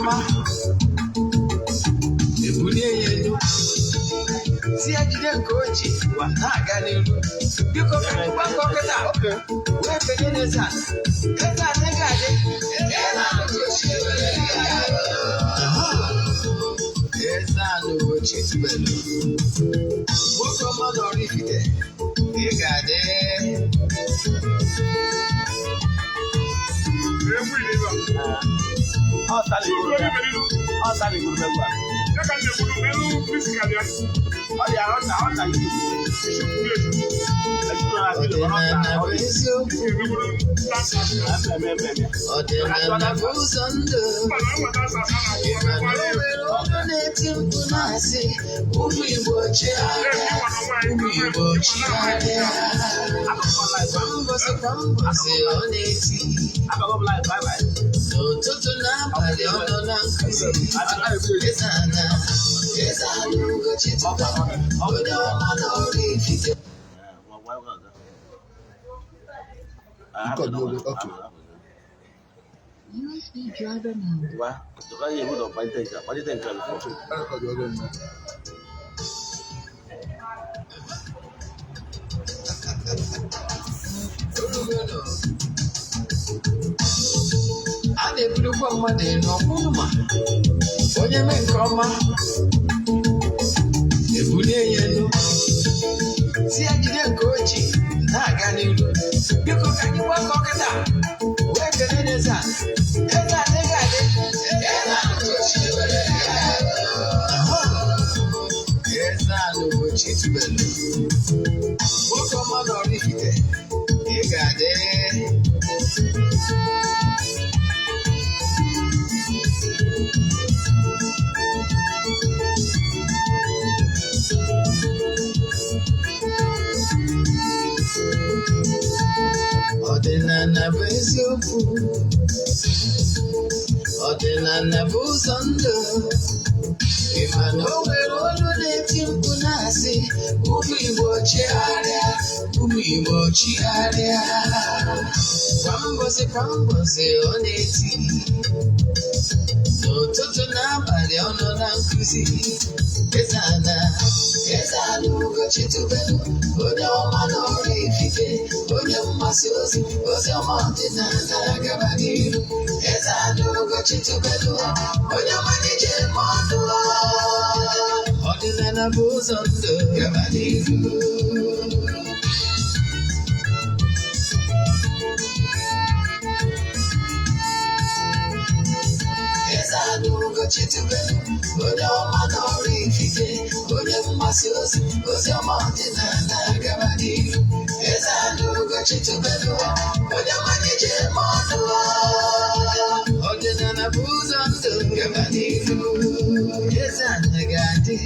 ọma ebulie ya elu tie jide nke oji na-aga n'elu biko ka anyị gbakọ kịta wee kenye n'Eze-Ana Eze-Ana ga-adị Eze-Ana Ugochi tubelu nwoke ọma na oraifite ị ga-adị ọdịnala bụ eziokwu ọdịnala bụ ụzọ ndụ ịma na o nwere ọnụ na-eti mkpu na-asị ụmụ Igbo chigharịa ụmụ Igbo chigharịa kwa mbọsị ọ na-eti n'ụtụtụ n'abalị ọ nọ na nkuzi Eze-Ana Ugochi tubelu onye ọma na oraifite USB driver mode. a na-ebulukwa mmadụ elu ọkpụrụma onye mee nke ọma ebulie ya elu tie jide nke oji na-aga n'ilu biko ka anyị gbakọ kịta wee kelee n'Eze-Ana Eze-Ana ga-adị Eze-Ana Ugochi tubelu nwoke ọma na oraifite ị ga-adị ọdịnala bụ eziokwu ọdịnala bụ ụzọ ndụ ịma na o nwere olu na-eti mkpu na-asị ụmụ Igbo chigharịa ụmụ Igbo chigharịa kwa mbọsị ọ na-eti n'ụtụtụ n'abalị ọ nọ na nkuzi Eze-Ana Ugochi tubelu onye ọma na oraifite onye mgbasa ozi ọma ọdịnala gaba n'ihu Eze-Ana Ugochi tubelu onye ọma na-eje eme ọnụ ọdịnala bụ ụzọ ndụ gaba n'ihu Eze-Ana Ugochi tubelu onye ọma na oraifite onye mgbasa ozi ọma ọdịnala gaba n'ihu Eze-Ana Ugochi tubelu onye ọma na-eje eme ọnụ ọdịnala bụ ụzọ ndụ gaba n'ihu Eze-Ana ga-adị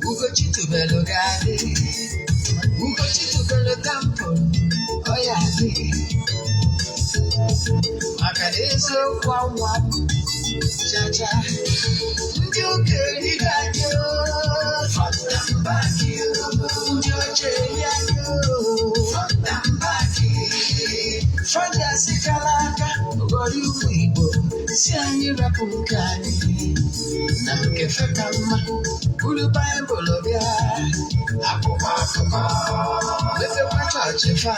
Ugochi tubelu ga-adị Ugochi tubelu tampon ọ ya adị maka na eziokwu ọnwa chacha ndị okenye ga-adị fọdambaki ndị oche ya dị fọdambaki fọda sikala aka ghọrọ ụmụ Igbo si anyị rapụ nke anyị na nke feka mma buru Baịbụl bịa akwụkwọ akụkọ mepekwa chọọchị fa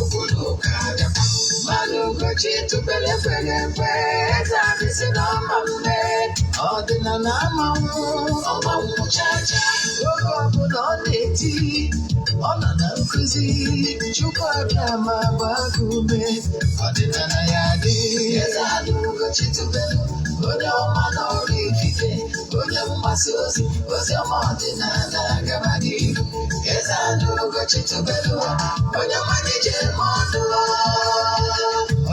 obodo ụka bịakwa mmanụ Ugochi tubelu ekweghị ekwe Eze-Ana si na ọma mme ọdịnala ọmanwụ chacha oge ọbụla ọ na-eti ọ nọ na nkuzi Chukwu abịa ma gbaa gị ume ọdịnala ya dị Eze-Ana Ugochi tubelu onye ọma na oraifite onye mgbasa ozi ọma ọdịnala gaba n'ihu Eze-Ana Ugochi tubelu onye ọma na-eje eme ọnụ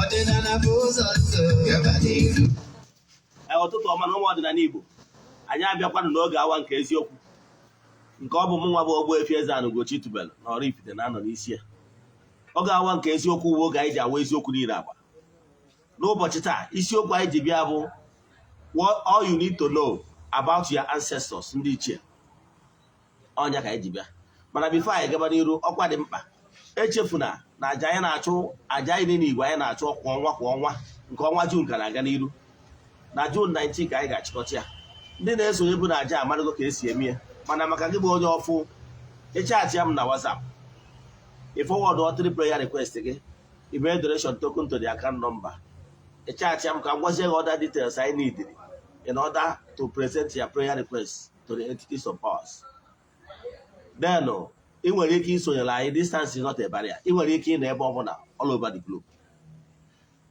ọdịnala bụ ụzọ ndụ gaba n'ihu ụtụtụ ọma na ụmụ ọdịnala Igbo anyị abịakwanụ n'oge awa nke eziokwu nke ọ bụ mụ nwa bụ Ogbuefi Eze-Ana Ugochi tubelu na oraifite na-anọ n'isi ya oge awa nke eziokwu bụ oge anyị ji awa eziokwu niile agba n'ụbọchị taa isiokwu anyị ji bịa bụ all you need to know about your ancestors ndị ichie ọnya ka anyị ji bịa mana bifo anyị gaba n'iru ọkwa dị mkpa echefuna na aja anyị na-achụ aja anyị n'igwe anyị na-achụ kwa ọnwa nke ọnwa Jun ka na-aga n'iru na Jun 19 ka anyị ga-achịkọta ya. Ndị na-esonye bụ na aja amarago ka esi eme ya, mana maka gị bụ onye ọfụ ịchaatị ya m na WhatsApp forward or 3 prayer request gị email donation token to the account number. Ịchaatị ya m ka m gwazie gị other details I need in order to present your prayer request to the entities of powers. Then ị nwere ike isonyere anyị. Distance is not a barrier. Ị nwere ike ị na ebe ọbụla all over the globe.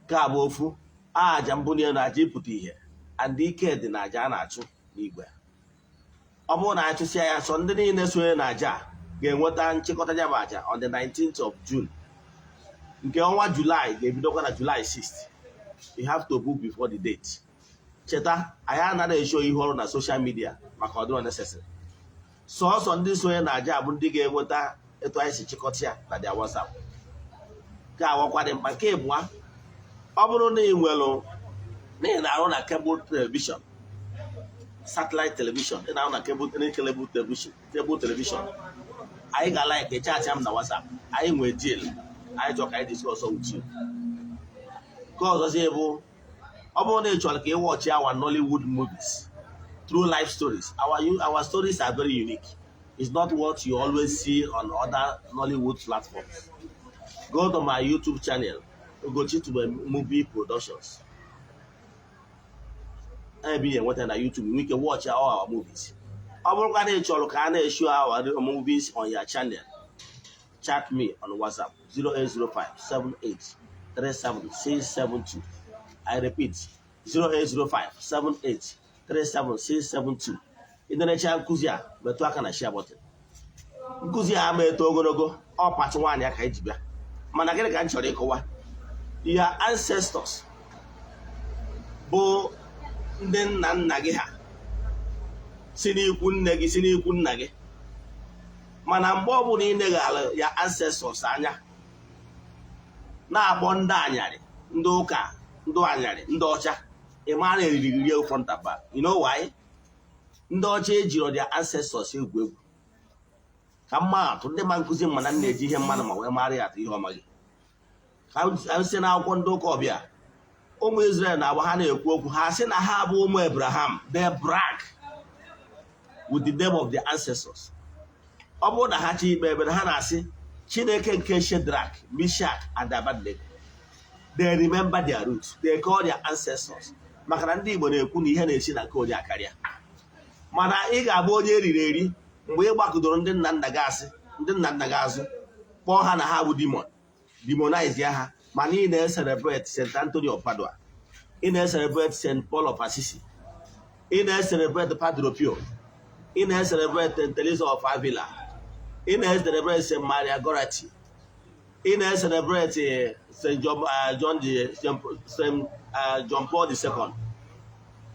Nke a bụ ofu aja mbunye na aja ịpụta ihe and ike dị na aja a na-achụ n'igwe. Ọ bụrụ na anyị chụsịa ya, so ndị niile sonye na aja ga-enweta nchịkọta ya bụ aja on the 19th of June. Nke ọnwa July ga-ebidokwa na July 6th. You have to book before the date. Cheta, anyị anaghị esho ihe ọrụ na social media maka ọ dịrọ necessary. Sọọsọ ndị sonye na aja bụ ndị ga-enweta etu anyị si chịkọta ya na their WhatsApp. Ka awakwa dị mkpa. Nke ịbụa, ọ bụrụ na ị nwere na ị na-arụ na cable television, satellite television, ị na-arụ na cable television, anyị ga-ala ka chaatị m na WhatsApp. Anyị nwee deal anyị chọrọ ka anyị discuss with you. Ka ọzọzie bụ, ọ bụrụ na ị chọrọ ka ị watch our Nollywood movies through life stories, our stories are very unique. It's not what you always see on other Nollywood platforms. Go to my YouTube channel, Ugochi movie productions. Be what on YouTube, we can watch all our movies. I will show our movies on your channel. Chat me on WhatsApp 0805-7837-672. I repeat 0805-7837-672. In the next nkuzi a metụ aka na share button. Nkuzi a ma eto ogologo ọ part 1 ya ka anyị ji bịa. Mana gịnị ka m chọrọ ịkọwa? Your ancestors bụ ndị nna nna gị ha si n'ikwu nne gị, si n'ikwu nna gị. Mana mgbe ọ bụla ị neghara ya ancestors anya na-akpọ ndị anyarị, ndị ụka, ndị anyarị, ndị ọcha, ị mara eriri front and back. You know why? Ndị ọcha ejiro their ancestors egwu egwu. Ka mma atụ ndị ma nkụzi mana na-eji ihe mmanụ ma wee mara ya atụ ihe ọma gị. Ka si na akwụkwọ ndị ụka ọbịa, ụmụ Israel na-agba ha na-ekwu okwu, ha sị na ha bụ ụmụ Abraham. They brag with the name of the ancestors. Ọ bụrụ na ha chi ikpe ebe ha na-asị Chineke nke Shadrach, Meshach and Abednego. They remember their roots. They call their ancestors. Maka na ndị Igbo na-ekwu na ihe na-esi na nke onye akarịa. Mana ị ga-abụ onye eriri eri mgbe ị gbakọdoro ndị nna nna gị asị, ndị nna nna gị azụ, kpọọ ha na ha bụ demon, demonize ya ha. Mana ị na-celebrate St. Anthony of Padua, ị na-celebrate St. Paul of Assisi, ị na-celebrate Padre Pio, ị na-celebrate Teresa of Avila, ị na-celebrate St. Maria Goretti, ị na-celebrate St. John Paul II.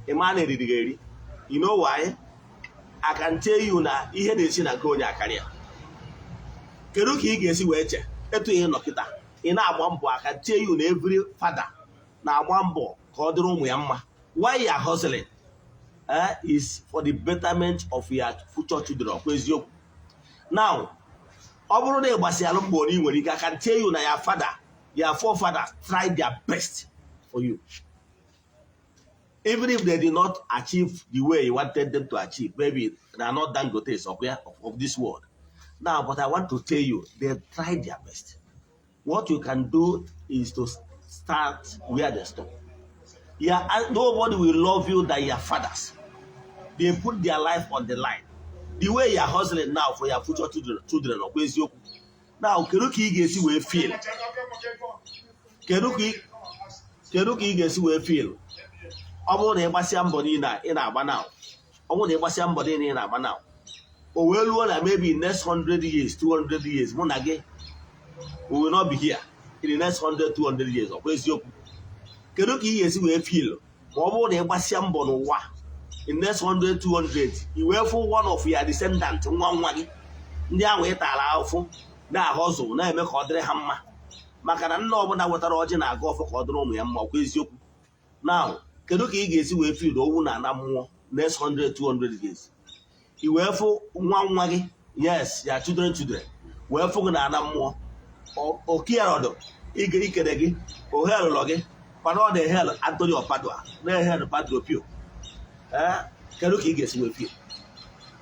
Ị ma na-eriri gị eri. You know why? I can tell you na ihe na-esi na nke onye akarịa. Kedu ka ị ga-esi wee che etu ihe nọkịta ị na-agba mbọ? I can tell you na every father na-agba mbọ ka ọ dịrị ụmụ ya mma. Why you are hustling is for the betterment of your future children. Ọkwa eziokwu. Now, ọ bụrụ na ị gbasịalụ mbọ na ị nwere ike, I can tell you na your father, your forefathers tried their best for you. Even if they did not achieve the way you wanted them to achieve, maybe they are not Dangotes of this world. Now, but I want to tell you, they tried their best. What you can do is to start where they stop. Yeah, nobody will love you than your fathers. They put their life on the line. The way you are hustling now for your future children, now, kedu ka ị ga-esi wee feel? Kedu ka ị ga-esi wee feel? Ọ bụrụ na ị gbasịa mbọ niile ị na-agba now, ọ bụrụ na ị gbasịa mbọ niile ị na-agba now, o wee ruo na maybe next 100 years, 200 years, mụ na gị, we will not be here in the next 100, 200 years. Ọ bụ eziokwu. Kedu ka ị ga-esi wee feel ma ọ bụrụ na ị gbasịa mbọ n'ụwa in next 100, 200, i wee fụ one of your descendant, nwa gị, ndị ahụ ị tara afụ na-ahọzụ na-eme ka ọ dịrị ha mma, maka na nna ọbụla wetara ọjị na-aga ọfọ ka ọ dịrị ụmụ ya mma. Ọkwa eziokwu. Now, kedu ka ị ga-esi wee feel owu na ana mmụọ next 100, 200 years? I wee fụ nwa gị, yes, ya children, wee fụ gị na ana mmụọ, okierodo ikere gị ohel lọ gị mana ọ na-ehel Anthony of Padua na-ehel Padre Pio. Kedu ka ị ga-esi wee feel?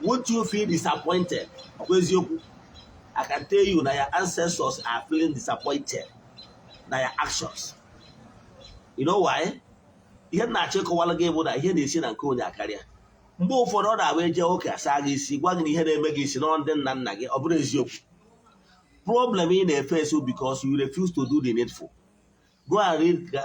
Won't you feel disappointed? Ọkwa eziokwu? I can tell you na your ancestors are feeling disappointed na your actions. You know why? Ihe na-achọ ịkọwala gị bụ na ihe na-esi na nke onye akarịa. Mgbe ụfọdụ ọ na-abụ eje ụka asa gị isi gwa gị na ihe na-eme gị isi na ndị nna nna gị ọ bụrụ eziokwu. Problem ị na-efe so because you refuse to do the needful. Go and read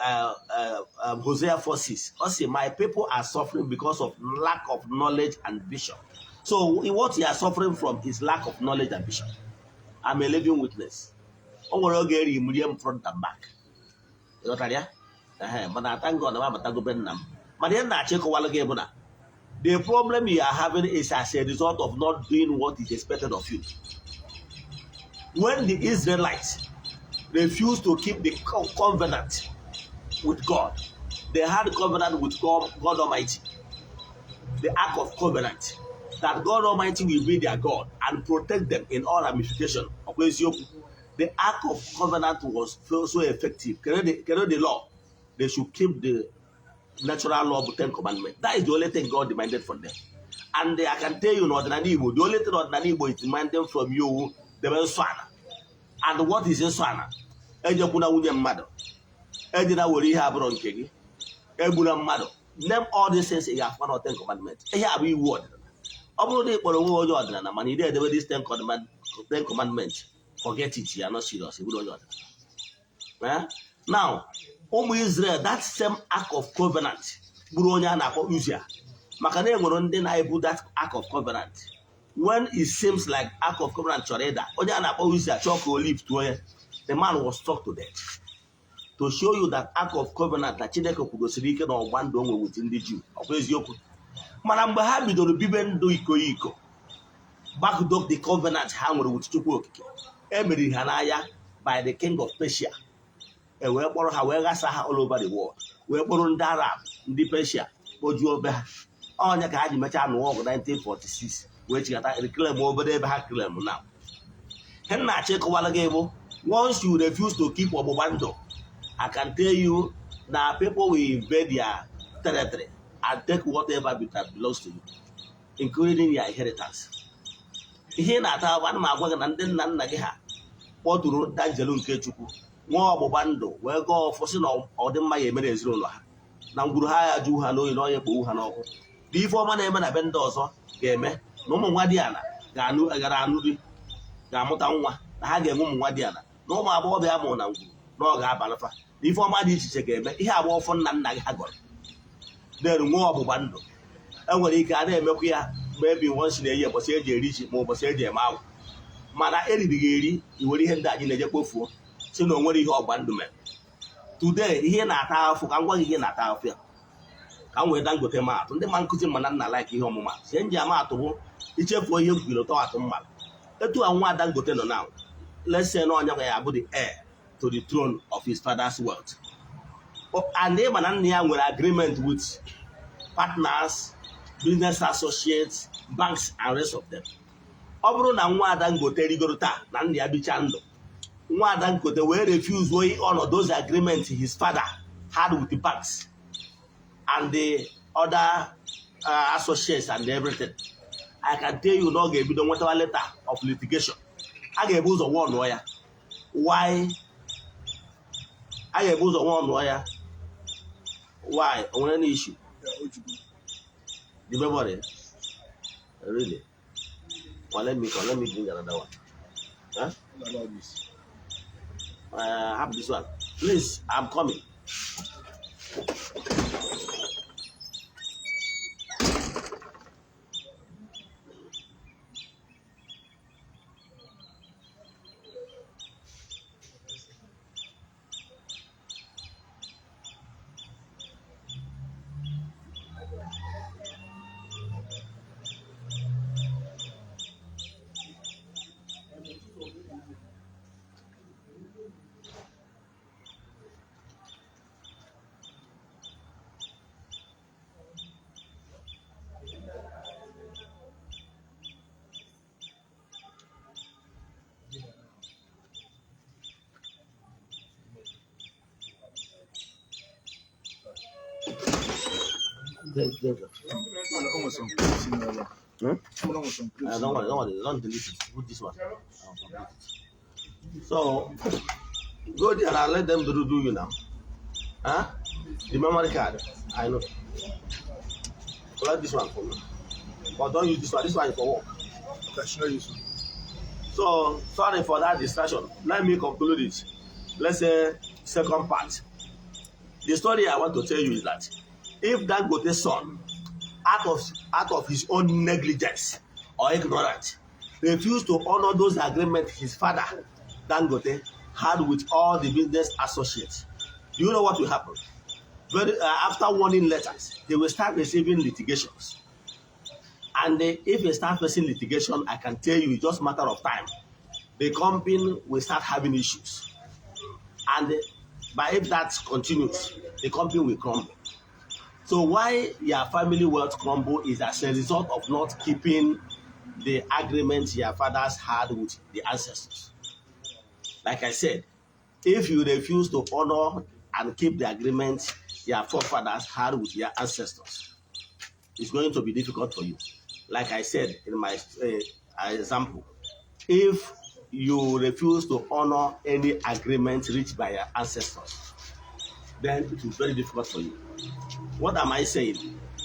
Hosea 4:6. Also, my people are suffering because of lack of knowledge and vision. So what you are suffering from is lack of knowledge and vision. I'm a living witness. O nwere oge eri mmiri m front and back. Ịghọtara ya? Mana ata ngọ na mabatago be nna m. Mana ihe na-achọ ịkọwala gị bụ na the problem you are having is as a result of not doing what is expected of you. When the Israelites refused to keep the covenant with God, they had covenant with God Almighty, the Ark of Covenant, that God Almighty will be their God and protect them in all ramifications. The Ark of Covenant was so effective. The law, they should keep the natural law of the 10 Commandments. That is the only thing God demanded from them. And I can tell you, the only thing Northern Igbo is demanding from you, the Swana. And what is Swana? Ejekuna nwunye mmadụ, ejina were ihe abụrụ nke gị, egbuna mmadụ. Name all these things in your 10 Commandments. Ihe abụ iwu ọdịnala. Ọ bụrụ na ị kpọrọ onwe onye ọdịnala mana ị na-edebe these 10 Commandments, forget it, you are not serious. Ị bụrụ onye ọdịnala. Now, ụmụ Israel, that same Ark of Covenant bụrụ onye a na-akpọ Uzia. Maka na enwere ndị na-ebu that Ark of Covenant. When it seems like Ark of Covenant chọrọ ịda, onye a na-akpọ Uzia chọọ ka o live tụọ ya. The man was struck to death. To show you that Ark of Covenant na Chineke kwudosiri ike na ọgba ndụ onwe with ndị Jew. Ọ bụ eziokwu. Mana mgbe ha bidoro bibe ndụ iko backdog the covenant ha nwere with Chukwu Okike, emeriri ha n'agha by the king of Persia. E wee kpọrọ ha wee ghasa ha all over the world. Wee kpọrọ ndị Arab, ndị Persia kpojuo be ha. Ọnya ka ha ji mechaa n'ụwa ọgụ 1946 wee chigata reclaim obodo ebe ha claim now. Ihe na-achọ ịkọwala gị bụ once you refuse to keep ọgbụgba ndụ, I can tell you that people will invade their territory and take whatever that belongs to you, including your inheritance. Ihe na-ata ana m agwa gị na ndị nna nna gị ha kpọtụrụ danjelu nke Chukwu nwa ọgbụgba ndụ wee gọọ ọfọsị na ọdịmma ya emere ezinụlọ ha na ngwuru ha ya jụ ha n'oyi na onye kpowu ha n'ọkụ. Dị ife ọma na-eme na be ndị ọzọ ga-eme na ụmụ nwa dị ana gara anụ di ga-amụta nwa na ha ga-enwe ụmụ nwa dị ana na ụmụ agbọghọbịa mụrụ na ngwuru na ọ ga-abalụfa na ife ọma dị iche iche ga-eme. Ihe agba ọfọ nna nna gị ha gọrọ na-eru nwa ọgbụgba ndụ enwere ike a na-emekwa ya mgbe ebi nwansi na-eyi ụbọchị eji eri ji ma ụbọchị eji eme agwụ, mana eriri gị eri iwere ihe ndị anyị na-eje kpofuo si na o nwere ihe ọgba ndụ mere. Today ihe na-ata afụ ka m gwa gị ihe na-ata afụ ya ka m wee Dangote maatụ. Ndị ma nkụzi mana nna like ihe ọmụma sie nji amatụ bụ ichefuo ihe gwiri tọwatụ mmadụ. Etu a nwa Dangote nọ now, let's say na ọnya ya abụ the heir to the throne of his father's wealth. And ịma na nna ya nwere agreement with partners, business associates, banks and rest of them. Ọ bụrụ na nwa Dangote rigoro taa na nna ya bicha ndụ, nwa Dangote wee refuse way on those agreements his father had with the banks and the other associates and everything, I can tell you na ọ ga-ebido nwetawa letter of litigation. A ga-ebu ụzọ nwa ya. Why? A ga-ebu ụzọ nwa ya. Why? O nwere any issue? The memory? Really? Well, let me bring another one. Huh? Have this one. Please, I'm coming. don't delete it. Put this one. I'll complete it. So go there and let them do you now. Huh? The memory card. I know. Collect this one for me. But don't use this one. This one is for work. Okay, sure use one. So sorry for that distraction. Let me conclude it. Let's say second part. The story I want to tell you is that if Dangote's son, out of his own negligence or ignorance, refused to honor those agreements his father, Dangote, had with all the business associates, do you know what will happen? After warning letters, they will start receiving litigations. And if they start facing litigation, I can tell you it's just a matter of time. The company will start having issues. And if that continues, the company will crumble. So why your family wealth crumble is as a result of not keeping the agreements your fathers had with the ancestors. Like I said, if you refuse to honor and keep the agreements your forefathers had with your ancestors, it's going to be difficult for you. Like I said in my example, if you refuse to honor any agreement reached by your ancestors, then it is very difficult for you. What am I saying?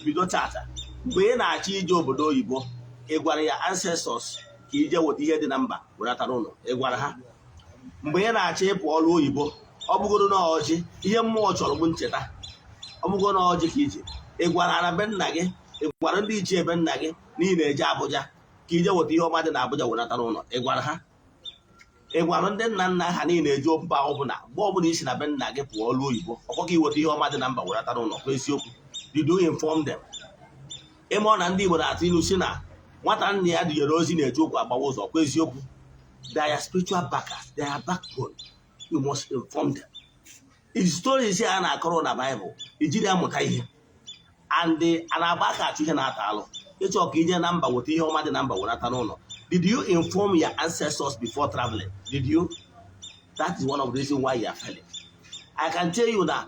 Bido tata. Mgbe ị na-achọ ije obodo oyibo, ị gwara ya ancestors ka ije weta ihe dị na mba weratara ụlọ, ị gwara ha. Mgbe ị na-achọ ịpụ ọrụ oyibo, ọ bụgoro na ọjị, ihe mmụọ chọrọ bụ ncheta. Ọ bụgoro na ọjị ka ije. Ị gwara na be nna gị, ị gwara ndị ichie be nna gị n'ihi na-eje Abuja ka ije weta ihe ọma dị na Abuja weratara ụlọ, ị gwara ha. Ị gwara ndị nna nna ha niile eji mba ọbụla mgbe ọbụla isi na be nna gị pụọ ọrụ oyibo ọkwa ka iweta ihe ọma dị na mba weratara ụlọ kwa eziokwu. Did you inform them? Ịma na ndị Igbo na-atụ ilu si na nwata nna ya dịnyere ozi na-eji okwu agbawa ụzọ kwa eziokwu. They are spiritual backers, they are backbone. You must inform them. Iji stories a na-akọrọ na Bible ijiri amụta ihe and na-agba aka achụ ihe na-ata alụ ịchọ ka ije na mba weta ihe ọma dị na mba weratara ụlọ. Did you inform your ancestors before traveling? Did you? That is one of the reasons why you are failing. I can tell you that,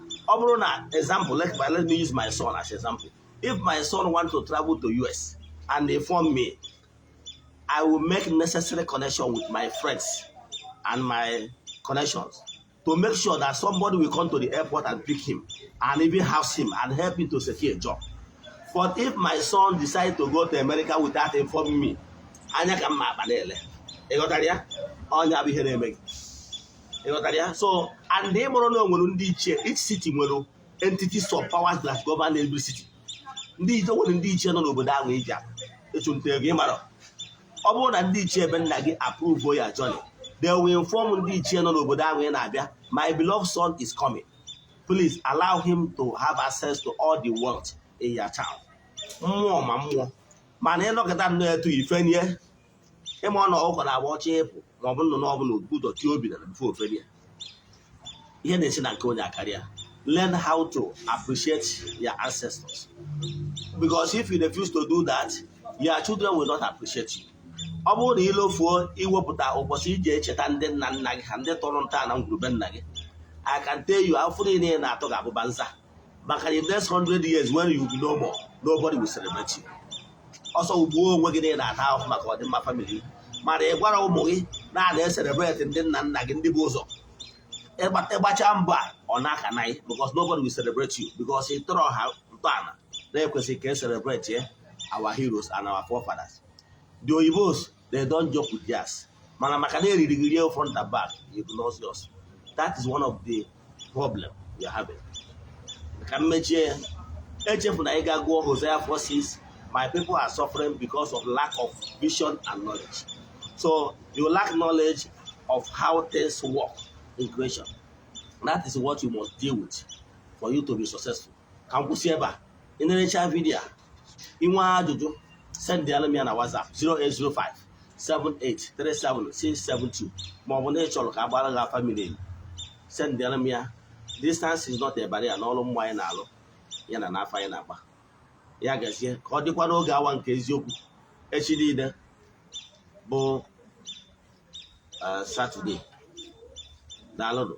example, let me use my son as an example. If my son wants to travel to US and inform me, I will make necessary connection with my friends and my connections to make sure that somebody will come to the airport and pick him and even house him and help him to secure a job. But if my son decides to go to America without informing me, anya ka mma akpa na-ele. Ị ghọtara ya? Ọnya bụ ihe na-eme gị. Ị ghọtara ya? So, and they mụrụ na onwere ndị ichie, each city nwere entities of powers that govern every city. Ndị ichie nwere ndị ichie nọ n'obodo ahụ eji echunta ego ịmara. Ọ bụrụ na ndị ichie ebe nna gị approve ya journey, they will inform ndị ichie nọ n'obodo ahụ ị na-abịa, my beloved son is coming. Please allow him to have access to all the wealth in your town. Mmụọ ma mmụọ. Mana ịnọkọta nnọọ etu ifenye ịma ọ na ọkọ na-agba ọchị ịpụ ma ọ bụ nnụnụ ọbụla ụdọchi obi na bifo ofenye ihe na-esi na nke onye akarịa. Learn how to appreciate your ancestors, because if you refuse to do that, your children will not appreciate you. Ọ bụrụ na ilofuo iwepụta ụbọchị iji echeta ndị nna nna gị ha ndị tọrọ nta na ngwurube nna gị, I can tell you afọ niile na-atọ ga-abụba nza maka the next 100 years when you will be no more, nobody will celebrate you. Also, ugbuo onwe gị na-ata ahụhụ maka ọdịmma family, mana ị gwara ụmụ gị na-ada celebrate ndị nna nna gị ndị bụ ụzọ ịgbacha mbọ a ọ na-aka na because nobody will celebrate you because ị tọrọ ha ntọala na-ekwesịghị ka celebrate our heroes and our forefathers. The Oyibos, they don't joke with theirs. Mana maka na eriri gị rie front and back, you ignore yours. That is one of the problem we are having. Ka mmechie echefu na ị ga gụọ Hosea 4:6. My people are suffering because of lack of vision and knowledge. So you lack knowledge of how things work in creation. That is what you must deal with for you to be successful. Ka m kwụsị ebe a. Ị na-erecha vidiyo inwe ajụjụ send the enemy na WhatsApp 0805-7837-672 ma ọ bụ na ị chọrọ ka agbara gị family send the enemy. Distance is not a barrier n'ọrụ mmụọ anyị na-alụ ya na n'afọ anyị na-agba. Ya gazie ka ọ dịkwa n'oge awa nke eziokwu echi niile bụ Saturday. Daalụ.